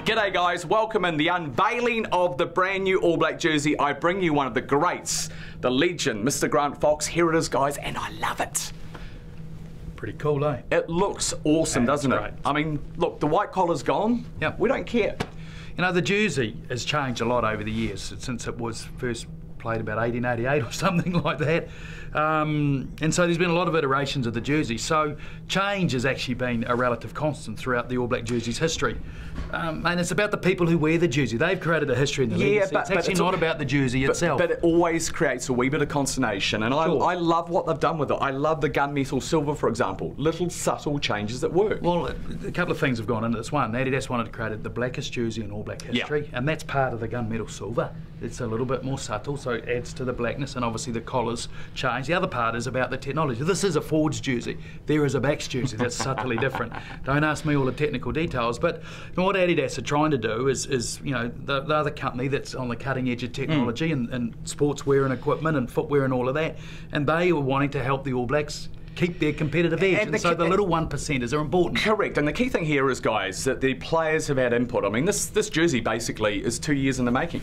G'day guys, welcome in the unveiling of the brand new All Black jersey. I bring you one of the greats, the legend, Mr. Grant Fox. Here it is guys, and I love it. Pretty cool, eh? It looks awesome, doesn't it? I mean, look, the white collar's gone. Yep. We don't care. You know, the jersey has changed a lot over the years since it was first played about 1888 or something like that. And so there's been a lot of iterations of the jersey. So change has actually been a relative constant throughout the All Black jersey's history. And it's about the people who wear the jersey. They've created a history in the league. It's actually not about the jersey itself. But it always creates a wee bit of consternation. And I love what they've done with it. I love the gunmetal silver, for example. Little subtle changes that work. Well, a couple of things have gone into this. One, Adidas wanted to create the blackest jersey in All Black history. And that's part of the gunmetal silver. It's a little bit more subtle, so it adds to the blackness, and obviously the collars change. The other part is about the technology. This is a forwards jersey. There is a backs jersey that's subtly different. Don't ask me all the technical details, but you know, what Adidas are trying to do is you know, they're the company that's on the cutting edge of technology and sportswear and equipment and footwear and all of that, and they were wanting to help the All Blacks keep their competitive edge, and so the little 1%ers are important. Correct, and the key thing here is, guys, that the players have had input. I mean, this jersey basically is 2 years in the making.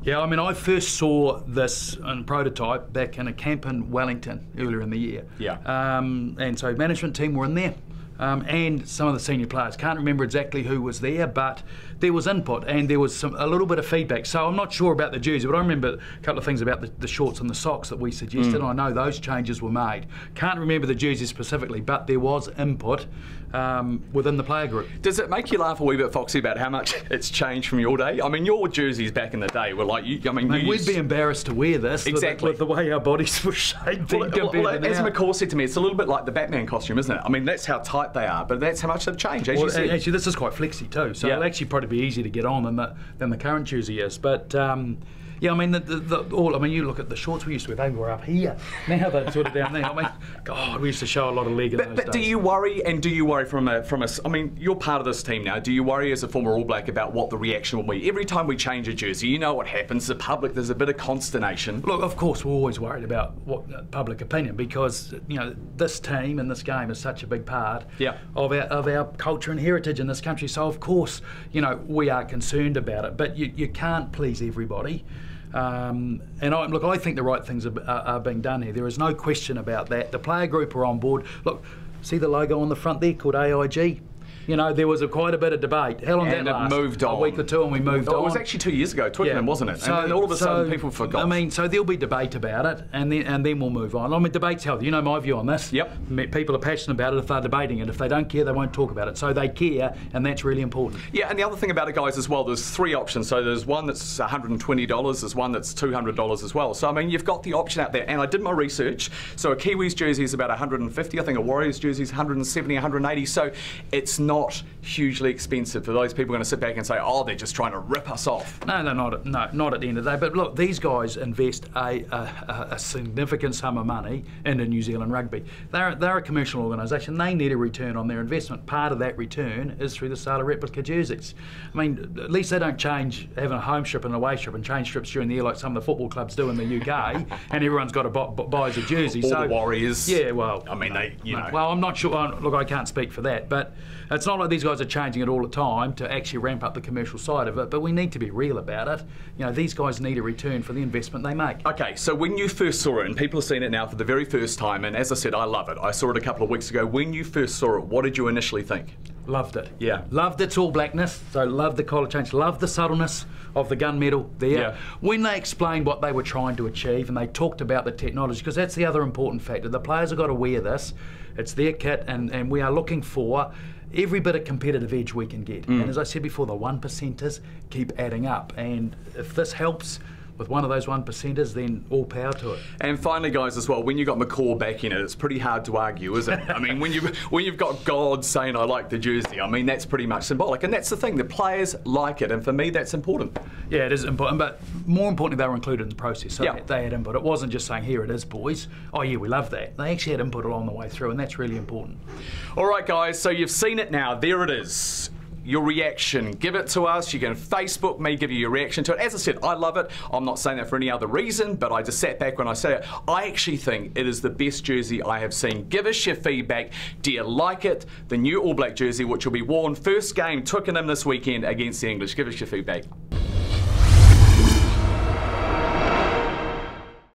Yeah, I mean, I first saw this in prototype back in a camp in Wellington earlier in the year. Yeah. And so management team were in there. And some of the senior players. Can't remember exactly who was there, but there was input and there was a little bit of feedback. So I'm not sure about the jersey, but I remember a couple of things about the shorts and the socks that we suggested. And I know those changes were made. Can't remember the jersey specifically, but there was input within the player group. Does it make you laugh a wee bit, Foxy, about how much it's changed from your day? I mean, your jerseys back in the day were like, we'd be embarrassed to wear this. Exactly. With the way our bodies were shaped. Well, as McCall said to me, it's a little bit like the Batman costume, isn't it? I mean, that's how tight they are, but that's how much they've changed, as you said. Actually, this is quite flexy too, so it'll actually probably be easier to get on than the current jersey is. But yeah, I mean, you look at the shorts we used to wear; they were up here. Now they're sort of down there. I mean, God, we used to show a lot of leg in those days. But do you worry? And do you worry from a? I mean, you're part of this team now. Do you worry as a former All Black about what the reaction will be every time we change a jersey? You know what happens. The public, there's a bit of consternation. Look, of course, we're always worried about what public opinion, because you know this team and this game is such a big part of our culture and heritage in this country. So of course, you know, we are concerned about it. But you can't please everybody. And I think the right things are being done here. There is no question about that. The player group are on board. Look, see the logo on the front there called AIG? You know, there was quite a bit of debate. How long did that last? And it moved on. A week or two, and we moved on. It was actually 2 years ago, Twickenham, wasn't it? So, and then all of a sudden people forgot. I mean, so there'll be debate about it, and then we'll move on. I mean, debate's healthy. You know my view on this. Yep. People are passionate about it if they're debating it. If they don't care, they won't talk about it. So they care, and that's really important. Yeah, and the other thing about it, guys, as well, there's 3 options. So there's one that's $120, there's one that's $200 as well. So, I mean, you've got the option out there. And I did my research. So a Kiwis jersey is about $150. I think a Warriors jersey is $170, $180. So it's not hugely expensive for those people going to sit back and say, oh, they're just trying to rip us off. No, they're not. No, not at the end of the day. But look, these guys invest a significant sum of money into New Zealand rugby. They're a commercial organisation. They need a return on their investment. Part of that return is through the sale of replica jerseys. I mean, at least they don't change having a home strip and an away strip and change strips during the year like some of the football clubs do in the UK, and everyone's got to buy a jersey. All the Warriors. Yeah, well, I mean, you know. Well, I'm not sure. Look, I can't speak for that, but it's not like these guys are changing it all the time to actually ramp up the commercial side of it, but we need to be real about it. You know, these guys need a return for the investment they make. Okay, so when you first saw it, and people have seen it now for the very first time, and as I said, I love it. I saw it a couple of weeks ago. When you first saw it, what did you initially think? Loved it. Yeah. Loved its all blackness, so loved the collar change, loved the subtleness of the gunmetal there. Yeah. When they explained what they were trying to achieve and they talked about the technology, because that's the other important factor. The players have got to wear this. It's their kit, and we are looking for every bit of competitive edge we can get. And as I said before, the 1%ers keep adding up. And if this helps with one of those 1%ers, then all power to it. And finally, guys, as well, when you've got McCall back in it, it's pretty hard to argue, isn't it? I mean, when you've got God saying, I like the jersey, I mean, that's pretty much symbolic. And that's the thing, the players like it, and for me, that's important. Yeah, it is important, but more importantly, they were included in the process. So they had input. It wasn't just saying, here it is, boys. Oh, yeah, we love that. They actually had input along the way through, and that's really important. All right, guys, so you've seen it now. There it is. your reaction. Give it to us. You can Facebook me, give you your reaction to it. As I said, I love it. I'm not saying that for any other reason, but I just sat back when I say it. I actually think it is the best jersey I have seen. Give us your feedback. Do you like it? The new All Black jersey, which will be worn first game, Twickenham this weekend against the English. Give us your feedback.